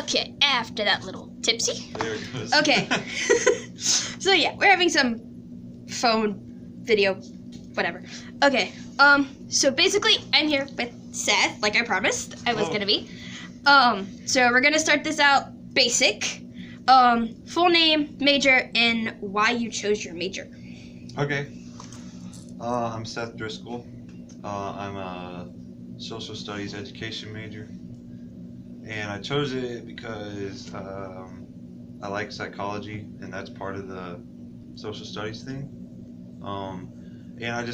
Okay, after that little tipsy. There it goes. Okay. So yeah, we're having some phone video, whatever. Okay. So basically, I'm here with Seth, like I promised I was gonna be. So we're gonna start this out basic. Full name, major, and why you chose your major. Okay. I'm Seth Driskill. I'm a social studies education major. And I chose it because I like psychology, and that's part of the social studies thing. And I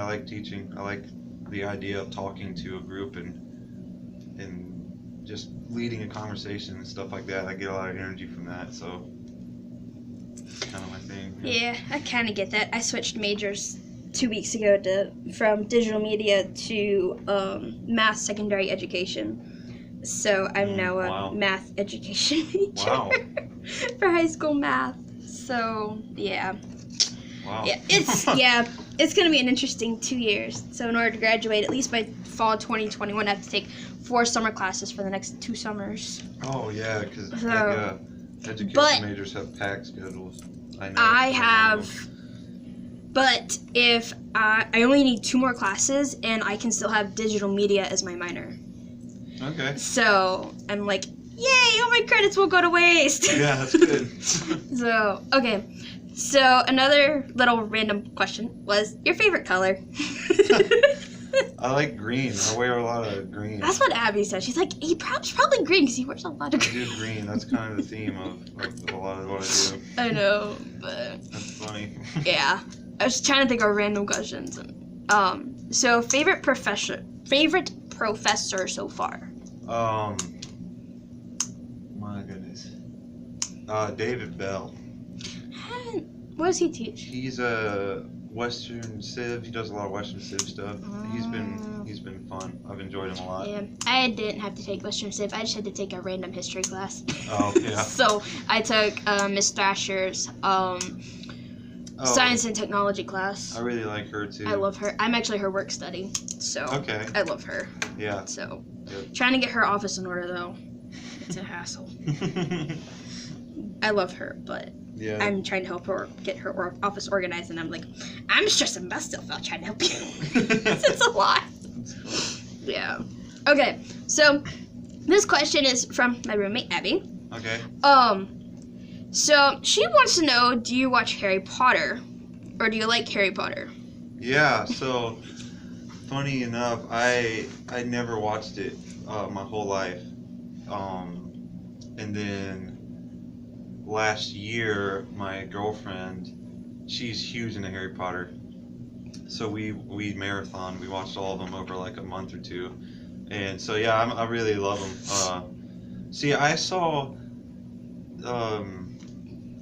like teaching. I like the idea of talking to a group and just leading a conversation and stuff like that. I get a lot of energy from that, so it's kind of my thing. Yeah, I kind of get that. I switched majors 2 weeks ago from digital media to math secondary education. So I'm now a math education major for high school math. So yeah. Wow. Yeah, it's gonna be an interesting 2 years. So in order to graduate, at least by fall 2021, I have to take 4 summer classes for the next 2 summers. Oh yeah, because education majors have packed schedules. I know. I have, but if I only need 2 more classes, and I can still have digital media as my minor. Okay. So I'm like, yay! All my credits will go to waste. Yeah, that's good. So okay. So another little random question was your favorite color. I like green. I wear a lot of green. That's what Abby said. She's like, probably green because he wears a lot of green. I do green. That's kind of the theme of a lot of what I do. I know, but That's funny. yeah. I was trying to think of random questions. So favorite professor so far? My goodness. David Bell. What does he teach? He's a Western Civ. He does a lot of Western Civ stuff. He's been fun. I've enjoyed him a lot. Yeah, I didn't have to take Western Civ. I just had to take a random history class. Oh yeah. So I took Miss Thrasher's science and technology class. I really like her too. I love her. I'm actually her work study, so I love her. Yeah. So Good. Trying to get her office in order though, it's a hassle. I love her, but yeah. I'm trying to help her get her office organized, and I'm like, I'm stressing myself out trying to help you. It's a lot. Yeah. Okay, so this question is from my roommate Abby. Okay. So she wants to know, do you watch Harry Potter, or do you like Harry Potter? Yeah. So funny enough, I never watched it my whole life, and then last year my girlfriend, she's huge into Harry Potter, so we marathon. We watched all of them over like a month or 2, and so yeah, I really love them. See, I saw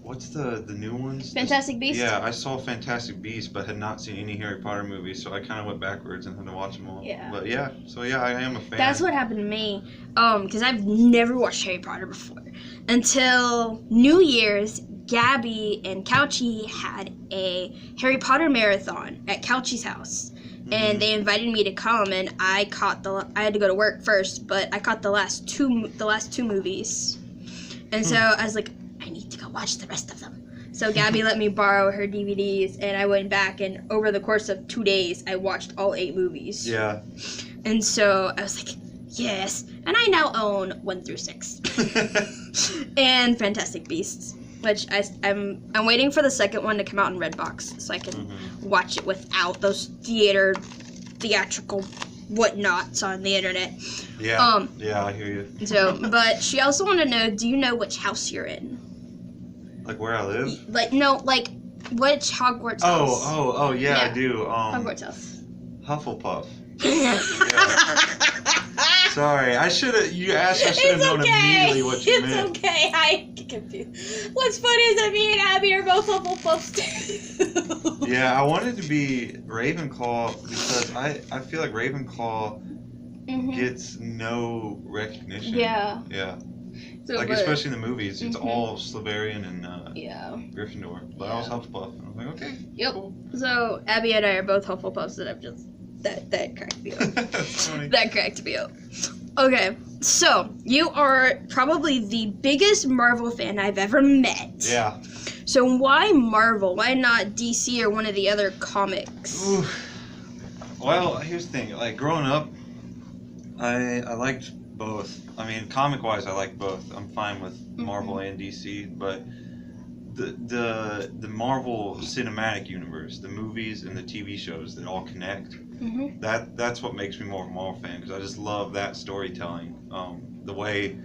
what's the new ones? Fantastic Beasts? Yeah, I saw Fantastic Beasts, but had not seen any Harry Potter movies, so I kind of went backwards and had to watch them all. Yeah. But yeah, so yeah, I am a fan. That's what happened to me, because I've never watched Harry Potter before. Until New Year's, Gabby and Couchy had a Harry Potter marathon at Couchy's house. And they invited me to come, and I had to go to work first, but I caught the last two movies. And so I was like, I need to go watch the rest of them. So Gabby let me borrow her DVDs, and I went back, and over the course of 2 days, I watched all 8 movies. Yeah. And so I was like, yes. And I now own 1 through 6. And Fantastic Beasts, which I'm waiting for the second one to come out in Redbox so I can watch it without those theatrical whatnots on the internet. Yeah. Yeah, I hear you. So, but she also wanted to know, do you know which house you're in? Like where I live? Like which Hogwarts house? Oh, yeah, I do. Hogwarts house. Hufflepuff. Yeah. Sorry, you asked, I should have known immediately what you meant. It's okay, I get confused. What's funny is that me and Abby are both Hufflepuffs too. Yeah, I wanted to be Ravenclaw because I feel like Ravenclaw gets no recognition. Yeah. Yeah. So, like, especially in the movies, it's all Slytherin and Gryffindor. But I was Hufflepuff, and I was like, okay. Yep. Cool. So Abby and I are both Hufflepuffs, and I'm just that cracked me up. That's funny. That cracked me up. Okay, So, you are probably the biggest Marvel fan I've ever met. Yeah. So why Marvel? Why not DC or one of the other comics? Ooh. Well, here's the thing. Like, growing up, I liked both. I mean, comic-wise, I like both. I'm fine with Marvel and DC, but the Marvel Cinematic Universe, the movies and the TV shows that all connect, that's what makes me more of a Marvel fan, because I just love that storytelling. The way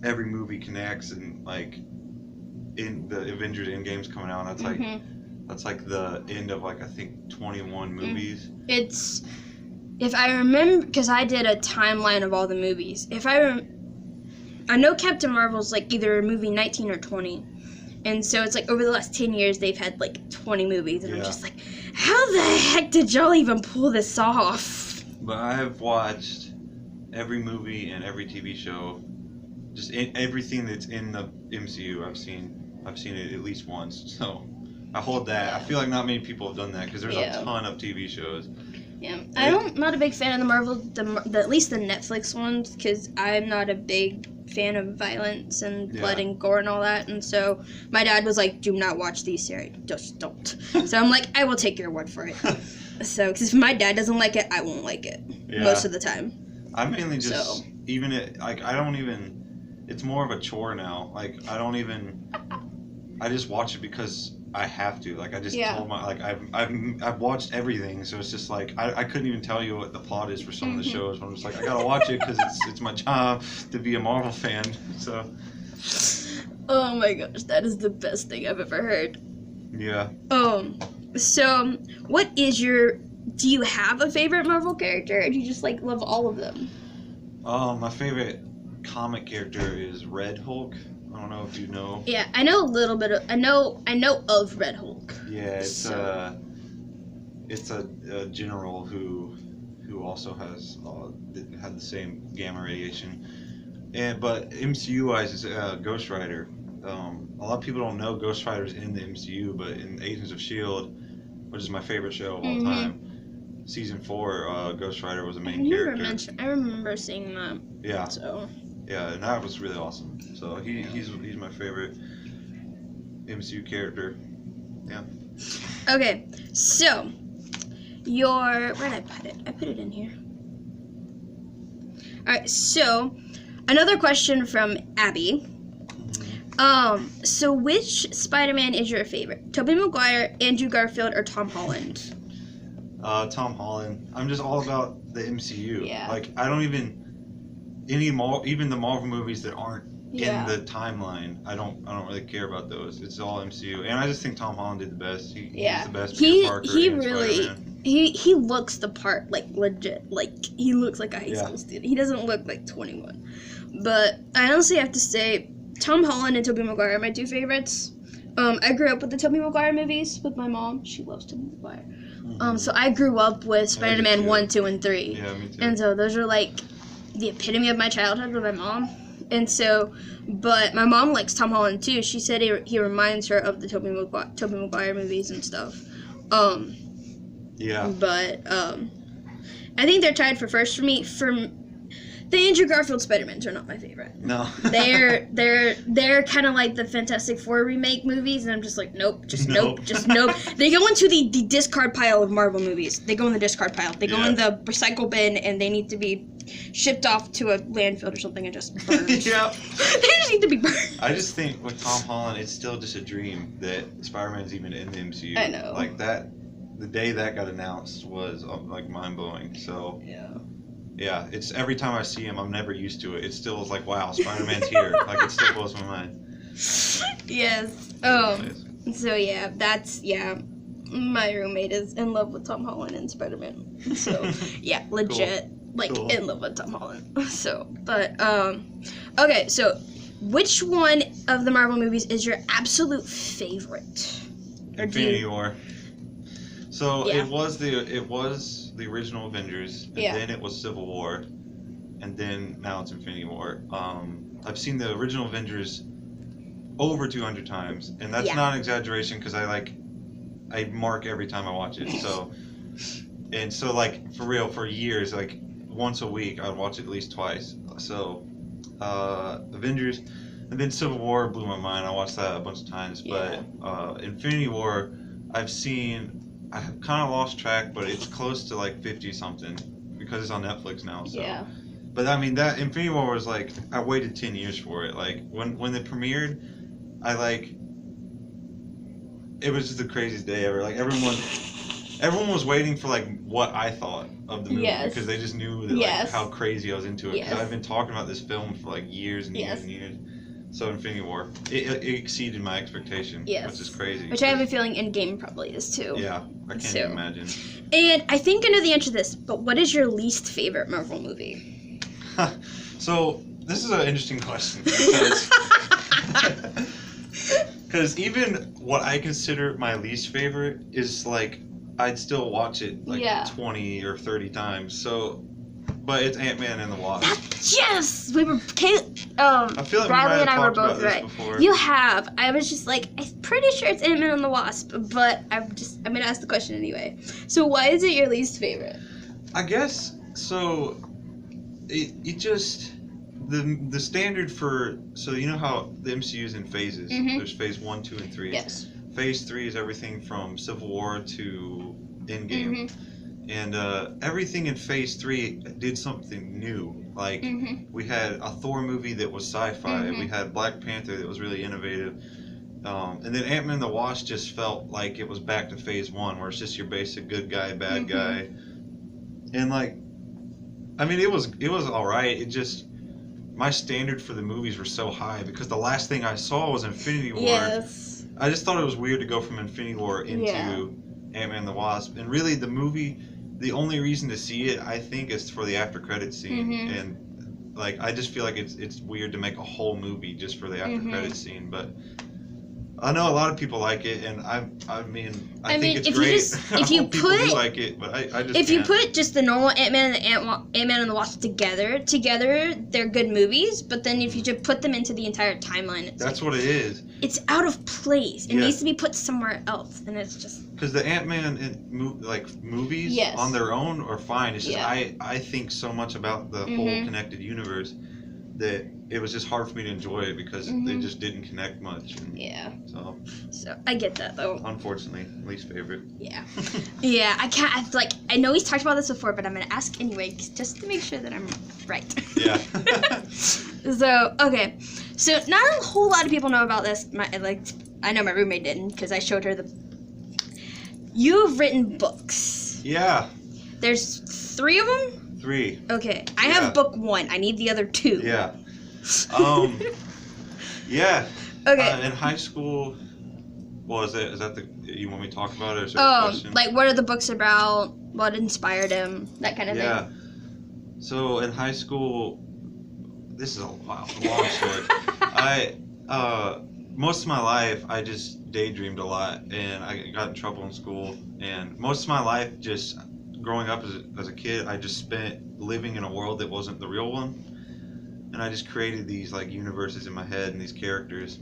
every movie connects, and like in the Avengers Endgame's coming out, that's like the end of like I think 21 movies. It's, if I remember, because I did a timeline of all the movies. I know Captain Marvel's like either movie 19 or 20. And so it's like over the last 10 years, they've had like 20 movies. And I'm just like, how the heck did y'all even pull this off? But I have watched every movie and every TV show, just everything that's in the MCU. I've seen it at least once. So I hold that. I feel like not many people have done that, because there's a ton of TV shows. Yeah, I'm not a big fan of the Marvel, at least the Netflix ones, because I'm not a big fan of violence and blood and gore and all that, and so my dad was like, do not watch these series, just don't. So I'm like, I will take your word for it. So, because if my dad doesn't like it, I won't like it most of the time. I mainly just, it's more of a chore now. Like, I just watch it because I have to. Like, I just told I've watched everything, so it's just like I couldn't even tell you what the plot is for some of the shows. But I'm just like, I gotta watch it because it's my job to be a Marvel fan. So. Oh my gosh, that is the best thing I've ever heard. Yeah. So do you have a favorite Marvel character, or do you just like love all of them? My favorite comic character is Red Hulk. I don't know if you know. Yeah, I know a little bit of. I know of Red Hulk. Yeah, it's a general who also has had the same gamma radiation, but MCU wise, it's Ghost Rider. A lot of people don't know Ghost Rider's in the MCU, but in Agents of S.H.I.E.L.D., which is my favorite show of all time, season 4, Ghost Rider was a main character. I remember seeing that. Yeah. So. Yeah, and that was really awesome. So he's my favorite MCU character. Yeah. Okay, so where did I put it? I put it in here. Alright, so another question from Abby. So which Spider-Man is your favorite? Tobey Maguire, Andrew Garfield, or Tom Holland? Tom Holland. I'm just all about the MCU. Yeah. Like, I don't even even the Marvel movies that aren't in the timeline, I don't really care about those. It's all MCU, and I just think Tom Holland did the best. He's the best Peter Parker. He really he looks the part, like legit. Like, he looks like a high school student. He doesn't look like 21. But I honestly have to say, Tom Holland and Tobey Maguire are my two favorites. I grew up with the Tobey Maguire movies with my mom. She loves Tobey Maguire. So I grew up with Spider-Man 1, 2, and 3. Yeah, me too. And so those are like the epitome of my childhood with my mom. And so, but my mom likes Tom Holland too. She said he reminds her of the Tobey Maguire movies and stuff. Yeah. But I think they're tied for first for me. The Andrew Garfield Spider-Mans are not my favorite. No. they're kind of like the Fantastic Four remake movies, and I'm just like, nope. They go into the discard pile of Marvel movies. They go in the discard pile. They go in the recycle bin, and they need to be shipped off to a landfill or something and just burned. Yeah. They just need to be burned. I just think with Tom Holland, it's still just a dream that Spider-Man's even in the MCU. I know. Like that, the day that got announced was like mind-blowing. So. Yeah, it's every time I see him, I'm never used to it. It still is like, wow, Spider-Man's here. Like, it still blows my mind. Yes. So my roommate is in love with Tom Holland and Spider-Man. So yeah, legit, in love with Tom Holland. So, but okay. So, which one of the Marvel movies is your absolute favorite? Infinity War. So it was the original Avengers, and then it was Civil War, and then now it's Infinity War. I've seen the original Avengers over 200 times, and that's not an exaggeration, because I mark every time I watch it. So like for real, for years, like once a week, I'd watch it at least twice. So, Avengers, and then Civil War blew my mind. I watched that a bunch of times. Yeah. But Infinity War, I have kind of lost track, but it's close to like 50 something because it's on Netflix now. So. Yeah. But I mean, that Infinity War was like, I waited 10 years for it. Like when it premiered, it was just the craziest day ever. Like everyone was waiting for like what I thought of the movie Yes. because they just knew that, like, how crazy I was into it. Because Yes. I've been talking about this film for like years and years and years. So Infinity War, it exceeded my expectation, which is crazy. Which I have a feeling Endgame probably is too. Yeah, I can't even imagine. And I think I know the answer to this, but what is your least favorite Marvel movie? So this is an interesting question because even what I consider my least favorite is like I'd still watch it like 20 or 30 times. So, but it's Ant-Man and the Wasp. Yes, we were. I feel like Bradley we and I were talked about both this right. before. You have. I was just like, I'm pretty sure it's Ant-Man and the Wasp, but I'm gonna ask the question anyway. So why is it your least favorite? I guess so. It just the standard for, so you know how the MCU is in phases. Mm-hmm. There's phase 1, 2, and 3. Yes. Phase 3 is everything from Civil War to Endgame. Mm-hmm. And everything in Phase 3 did something new. Like, we had a Thor movie that was sci-fi. We had Black Panther that was really innovative. And then Ant-Man and the Wasp just felt like it was back to Phase 1, where it's just your basic good guy, bad guy. And, like, I mean, it was all right. It just, my standard for the movies were so high because the last thing I saw was Infinity War. Yes. I just thought it was weird to go from Infinity War into Ant-Man and the Wasp. And really, the movie, the only reason to see it, I think, is for the after credit scene. And like, I just feel like it's weird to make a whole movie just for the after credit scene. But I know a lot of people like it, and I think it's great. If you people do put like it, but I just if can't. you put just the normal Ant-Man and the Wasp together, they're good movies. But then if you just put them into the entire timeline, that's what it is. It's out of place. It needs to be put somewhere else, and it's just because the Ant-Man movies on their own are fine. It's just I think so much about the whole connected universe that it was just hard for me to enjoy it because they just didn't connect much. And So I get that though. Unfortunately, least favorite. Yeah. I can't. I know he's talked about this before, but I'm gonna ask anyway, just to make sure that I'm right. Yeah. So okay, so not a whole lot of people know about this. I know my roommate didn't because I showed her the. You've written books. Yeah. There's 3 of them. 3. Okay, I have book 1. I need the other 2. Yeah. Yeah. Okay. In high school, is that you want me to talk about it, or is there a question? Like what are the books about? What inspired him? That kind of thing. Yeah. So in high school, this is a long story. Most of my life, I just daydreamed a lot, and I got in trouble in school. And most of my life, just growing up as a kid, I just spent living in a world that wasn't the real one. And I just created these like universes in my head and these characters.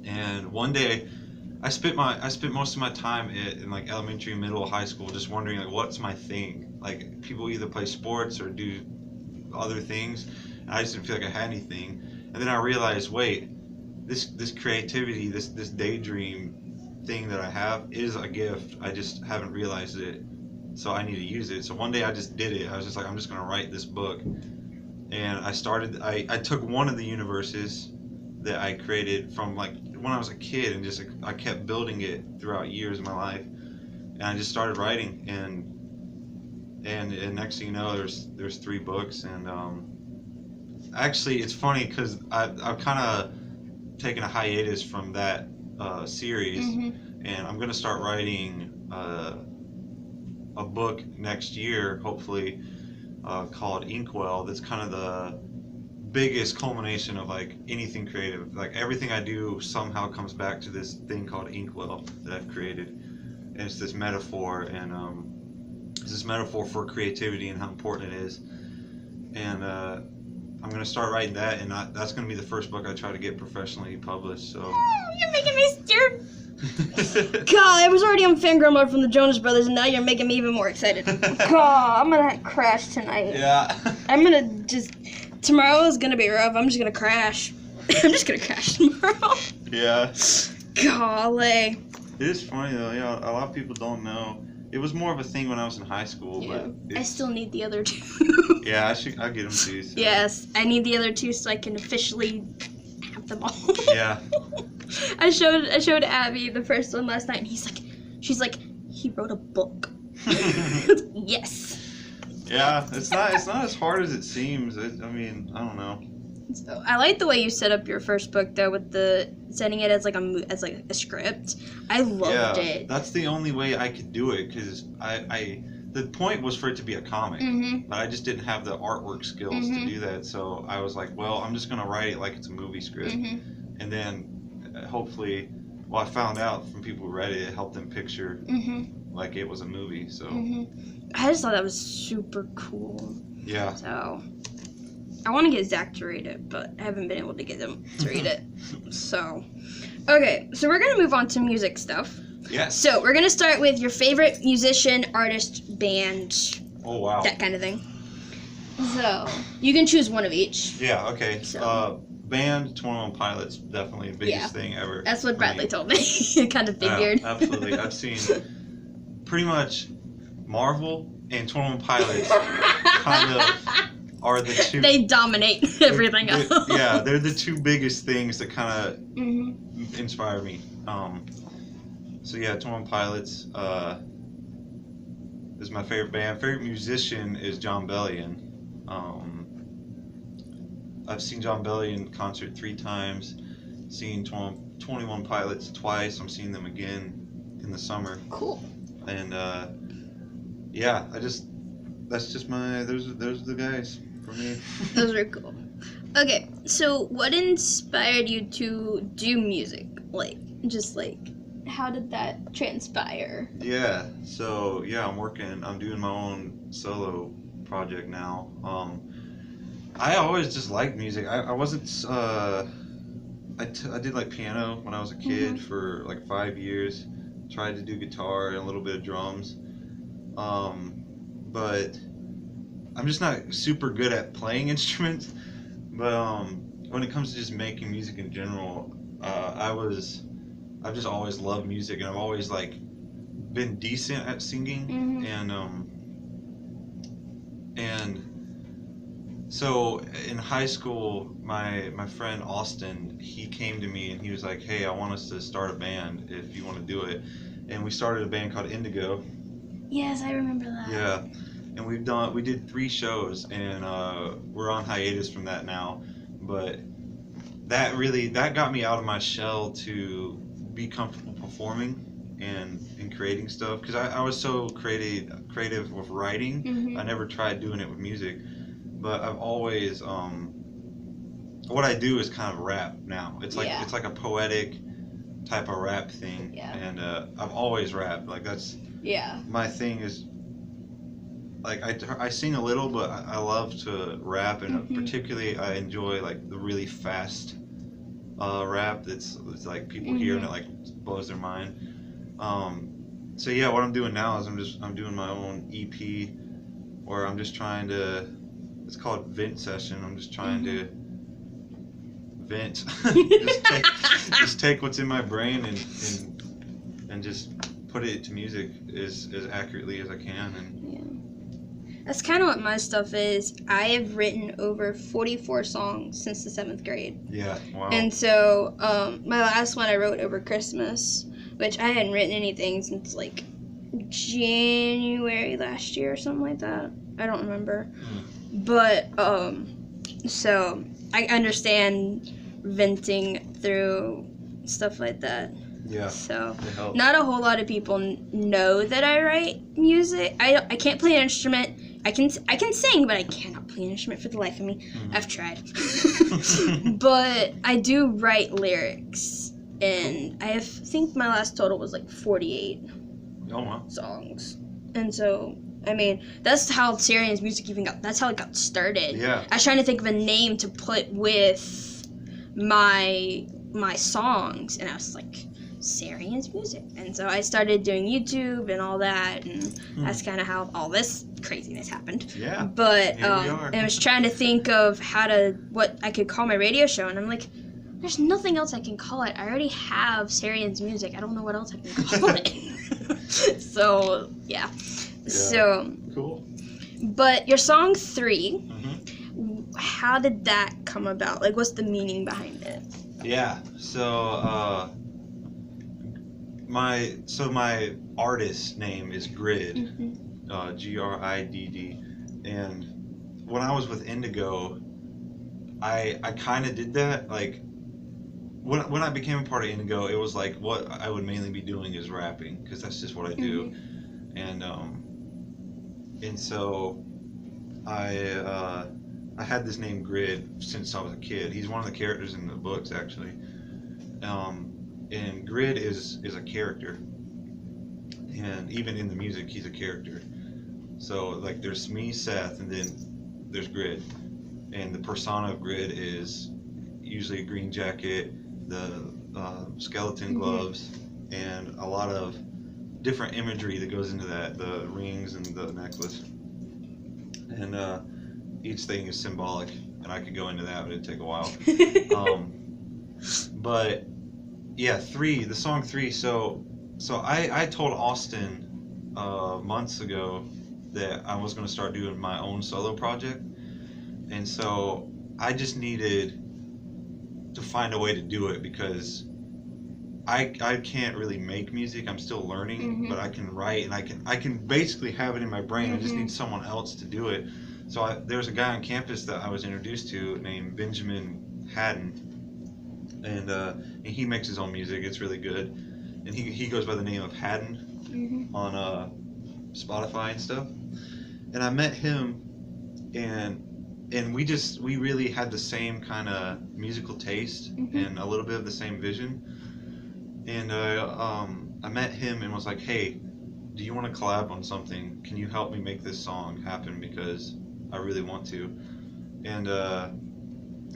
And one day, I spent most of my time in like elementary, middle, high school, just wondering like what's my thing. Like people either play sports or do other things. And I just didn't feel like I had anything. And then I realized, wait, this creativity, this daydream thing that I have is a gift. I just haven't realized it, so I need to use it. So one day I just did it. I was just like, I'm just gonna write this book. And I took one of the universes that I created from like when I was a kid, and just I kept building it throughout years of my life. And I just started writing, and next thing you know, there's 3 books. And actually, it's funny because I've kind of taken a hiatus from that series, and I'm gonna start writing a book next year, hopefully, called Inkwell. That's kind of the biggest culmination of like anything creative. Like everything I do somehow comes back to this thing called Inkwell that I've created, and it's this metaphor, and it's this metaphor for creativity and how important it is. And I'm gonna start writing that, and that's gonna be the first book I try to get professionally published. So you're making me scared. God, I was already on fangirl mode from the Jonas Brothers, and now you're making me even more excited. God, I'm gonna crash tonight. Yeah. I'm gonna just tomorrow is gonna be rough. I'm just gonna crash. I'm just gonna crash tomorrow. Yeah. Golly. It is funny though. Yeah, a lot of people don't know. It was more of a thing when I was in high school, Yeah. but I still need the other 2. yeah, I'll get them to you. So. Yes, I need the other 2 so I can officially have them all. Yeah. I showed Abby the first one last night, and she's like, he wrote a book. Yes. Yeah, it's not as hard as it seems. I mean, I don't know. So, I like the way you set up your first book though, with the sending it as like a script. I loved it. That's the only way I could do it, because the point was for it to be a comic, but I just didn't have the artwork skills to do that. So I was like, well, I'm just gonna write it like it's a movie script, and then hopefully, well, I found out from people who read it, it helped them picture like it was a movie. So I just thought that was super cool. Yeah. So I want to get Zach to read it, but I haven't been able to get him to read it. So, okay, so we're going to move on to music stuff. Yes. So, we're going to start with your favorite musician, artist, band. Oh, wow. That kind of thing. So, you can choose one of each. Yeah, okay. So. Band, 21 Pilots, definitely the biggest thing ever. That's what Bradley told me. I kind of figured. Yeah, absolutely. I've seen pretty much Marvel and 21 Pilots kind of are the 2. They dominate everything else. Yeah, they're the 2 biggest things that kind of inspire me. So yeah, 21 Pilots is my favorite band. Favorite musician is John Bellion. I've seen John Bellion in concert 3 times. Seen 21 Pilots twice. I'm seeing them again in the summer. Cool. And yeah, those are the guys for me. Those are cool. Okay, so what inspired you to do music? How did that transpire? Yeah, so yeah, I'm doing my own solo project now. I always just liked music. I wasn't, I did like piano when I was a kid for like 5 years. Tried to do guitar and a little bit of drums. But I'm just not super good at playing instruments. But when it comes to just making music in general, I've just always loved music, and I've always like been decent at singing, and so in high school, my friend Austin, he came to me and he was like, "Hey, I want us to start a band if you want to do it," and we started a band called Indigo. Yes, I remember that. Yeah, and we did 3 shows, and we're on hiatus from that now, but that got me out of my shell to be comfortable performing and creating stuff, because I was so creative with writing. I never tried doing it with music, but I've always what I do is kind of rap now. It's like it's like a poetic type of rap thing, and I've always rapped. Like that's my thing is. Like I sing a little, but I love to rap, and particularly I enjoy like the really fast rap it's like people hear and it like blows their mind. So yeah, what I'm doing now is I'm doing my own EP, where I'm just trying to. It's called Vent Session. I'm just trying to vent, just take what's in my brain and just put it to music as accurately as I can. And that's kind of what my stuff is. I have written over 44 songs since the 7th grade. Yeah, wow. And so my last one I wrote over Christmas, which I hadn't written anything since like January last year or something like that. I don't remember. But so I understand venting through stuff like that. Yeah. So not a whole lot of people know that I write music. I can't play an instrument. I can sing, but I cannot play an instrument for the life of me. I've tried. But I do write lyrics, and I think my last total was like 48 songs. And so, I mean, that's how Syrian's music even that's how it got started. Yeah. I was trying to think of a name to put with my songs, and I was like, Sarian's music. And so I started doing YouTube and all that, and that's kind of how all this craziness happened. Yeah. But Here we are. and I was trying to think of what I could call my radio show, and I'm like, there's nothing else I can call it. I already have Sarian's music. I don't know what else I can call it. So yeah. So cool. But your song 3, Mm-hmm. how did that come about? Like, what's the meaning behind it? Yeah. So my artist name is Gridd, Gridd, and when I was with Indigo, I kind of did that. Like when I became a part of Indigo, it was like what I would mainly be doing is rapping, because that's just what I do, and so I had this name Gridd since I was a kid. He's one of the characters in the books, actually. And Gridd is a character, and even in the music, he's a character. So like, there's me, Seth, and then there's Gridd, and the persona of Gridd is usually a green jacket, the skeleton gloves, and a lot of different imagery that goes into that, the rings and the necklace, and each thing is symbolic, and I could go into that, but it'd take a while. But yeah, the song 3. So I told Austin months ago that I was going to start doing my own solo project, and so I just needed to find a way to do it, because I can't really make music. I'm still learning, but I can write, and I can basically have it in my brain. I just need someone else to do it. So there's a guy on campus that I was introduced to named Benjamin Haddon, and he makes his own music. It's really good, and he goes by the name of Haddon on Spotify and stuff. And I met him, and we really had the same kind of musical taste and a little bit of the same vision. And I met him and was like, hey, do you want to collab on something? Can you help me make this song happen, because I really want to? And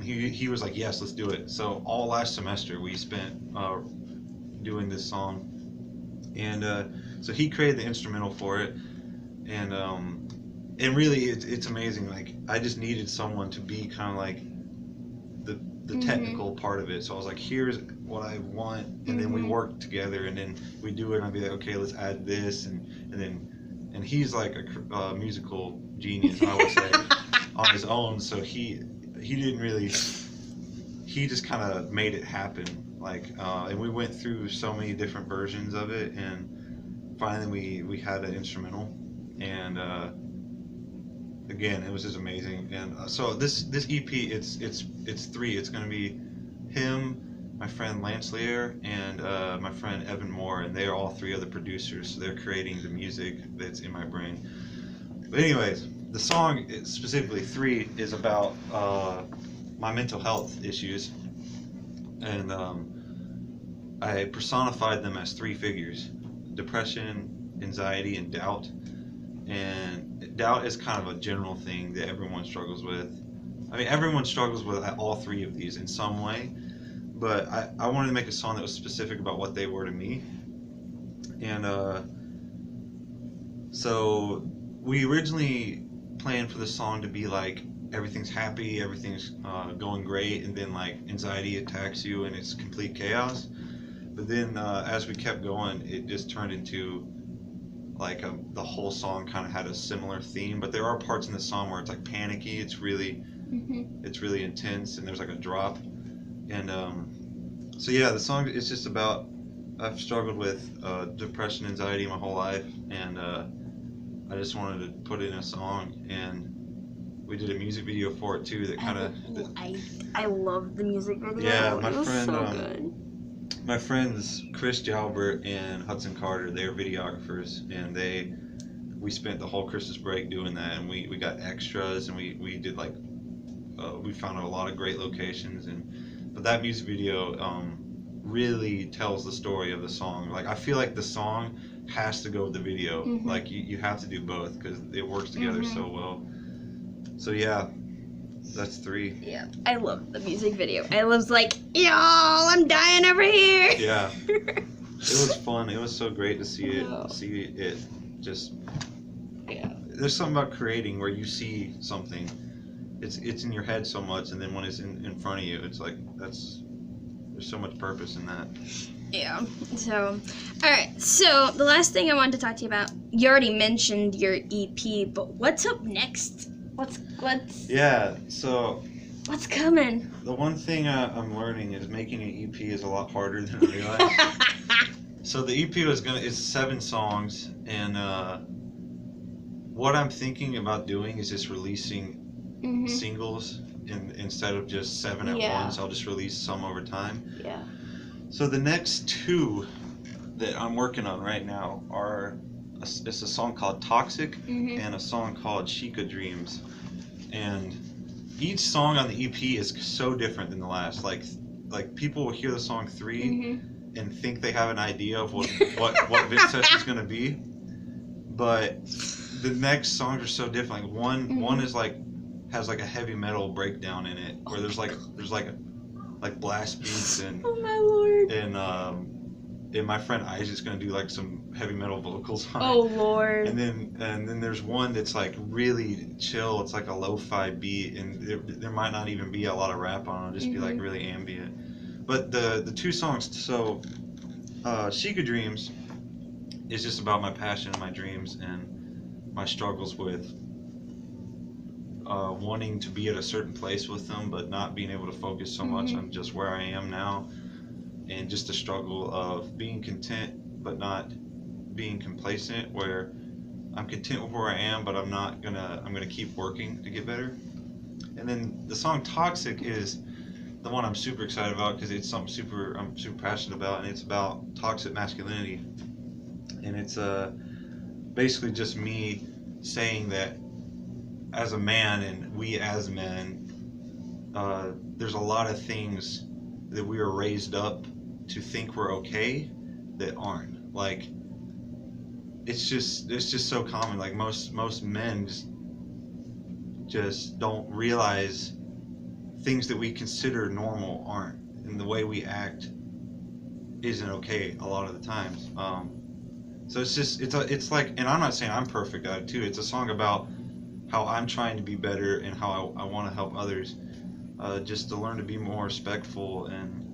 he was like, yes, let's do it. So all last semester we spent doing this song, and so he created the instrumental for it, and really it's amazing. Like, I just needed someone to be kind of like the technical part of it. So I was like, here's what I want, and then we work together, and then we do it, and I'd be like, okay, let's add this, and he's like a musical genius, I would say, on his own. So he didn't really, he just kind of made it happen. Like, and we went through so many different versions of it, and finally we had an instrumental, and again, it was just amazing. And so this EP, it's 3. It's going to be him, my friend Lance Lear, and my friend Evan Moore, and they are all 3 other producers. So they're creating the music that's in my brain. But anyways, the song, specifically 3, is about my mental health issues, and I personified them as 3 figures: depression, anxiety, and doubt. And doubt is kind of a general thing that everyone struggles with. I mean, everyone struggles with all 3 of these in some way, but I wanted to make a song that was specific about what they were to me. And so we originally planned for the song to be like, everything's happy, everything's going great, and then like anxiety attacks you and it's complete chaos. But then as we kept going, it just turned into like the whole song kind of had a similar theme, but there are parts in the song where it's like panicky. It's really intense, and there's like a drop. And so yeah, the song is just about, I've struggled with depression, anxiety my whole life, and I just wanted to put it in a song, and we did a music video for it too. That kind of I love the music video. Yeah, it was so good. My friends Chris Jalbert and Hudson Carter, they're videographers, and we spent the whole Christmas break doing that, and we got extras, and we did like we found a lot of great locations, but that music video really tells the story of the song. Like, I feel like the song has to go with the video. Like, you have to do both, because it works together so well. So yeah, that's 3. Yeah, I love the music video. I was like, y'all, I'm dying over here. Yeah. was fun. It was so great to see it. Wow. See it just. Yeah. There's something about creating where you see something. It's in your head so much, and then when it's in front of you, it's like there's so much purpose in that. Yeah. So, all right. So the last thing I wanted to talk to you about, you already mentioned your EP, but what's up next? What's Yeah. So what's coming? the one thing I'm learning is making an EP is a lot harder than I realized. So the EP it's 7 songs, and what I'm thinking about doing is just releasing singles instead of just 7 at once. I'll just release some over time. Yeah. So the next 2 that I'm working on right now are it's a song called Toxic and a song called Chica Dreams, and each song on the EP is so different than the last. Like people will hear the song 3 and think they have an idea of what Vince Session's gonna be, but the next songs are so different. Like one is has like a heavy metal breakdown in it, where there's blast beats and Oh my lord. and my friend Isaac's gonna do like some heavy metal vocals on Oh it. lord. And then there's one that's like really chill. It's like a lo-fi beat, and there might not even be a lot of rap on it. It'll just be like really ambient. But the 2 songs, so Chica Dreams is just about my passion and my dreams and my struggles with wanting to be at a certain place with them, but not being able to focus so much on just where I am now, and just the struggle of being content but not being complacent, where I'm content with where I am, but I'm gonna keep working to get better. And then the song Toxic is the one I'm super excited about because it's something I'm super passionate about, and it's about toxic masculinity. And it's basically just me saying that as a man, and we as men, there's a lot of things that we are raised up to think we're okay that aren't. Like, it's just so common. Like most men just don't realize things that we consider normal aren't, and the way we act isn't okay a lot of the times. So it's like, and I'm not saying I'm perfect at it too. It's a song about how I'm trying to be better and how I want to help others, just to learn to be more respectful and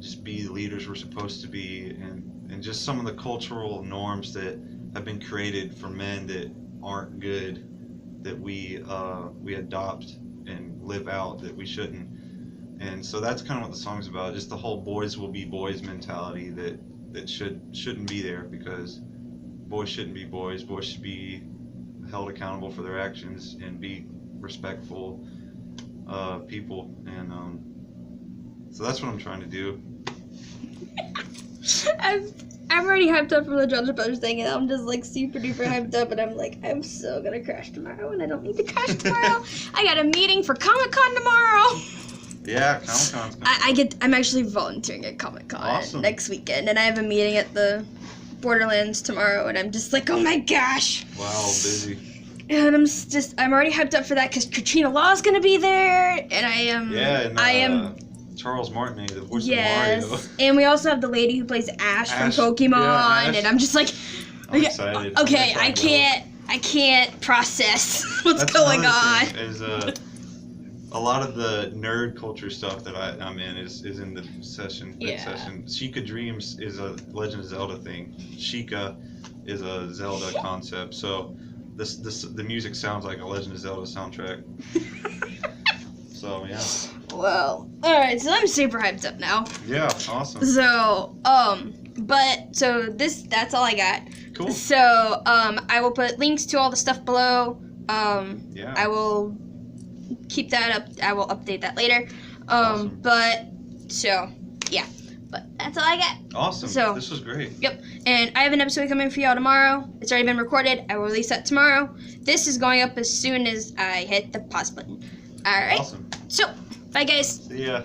just be the leaders we're supposed to be, and just some of the cultural norms that have been created for men that aren't good, that we adopt and live out that we shouldn't. And so that's kind of what the song's about, just the whole boys will be boys mentality that shouldn't be there, because boys shouldn't be boys. Boys should be held accountable for their actions and be respectful people. And so that's what I'm trying to do. I'm already hyped up from the Jonas Brothers thing, and I'm just like super duper hyped up, and I'm like, I'm so gonna crash tomorrow, and I don't need to crash tomorrow. I got a meeting for Comic-Con tomorrow. Yeah, Comic-Con's I'm actually volunteering at Comic-Con next weekend, and I have a meeting at the Borderlands tomorrow, and I'm just like, oh my gosh. Wow, busy. And I'm already hyped up for that because Katrina Law's gonna be there, and I am Charles Martinet, the voice yes. of Mario. And we also have the lady who plays Ash from Pokemon, Ash. and I'm just like, I'm excited. Okay, I can't process what's going on. Is a lot of the nerd culture stuff that I'm in is in the session. Session. Chica Dreams is a Legend of Zelda thing. Chica is a Zelda concept. So the music sounds like a Legend of Zelda soundtrack. So yeah. Well, alright, so I'm super hyped up now. Yeah, awesome. So, that's all I got. Cool. So, I will put links to all the stuff below. Yeah. I will keep that up. I will update that later. Awesome. But that's all I got. Awesome. So, this was great. Yep. And I have an episode coming for y'all tomorrow. It's already been recorded. I will release that tomorrow. This is going up as soon as I hit the pause button. Alright. Awesome. So, bye guys. See ya.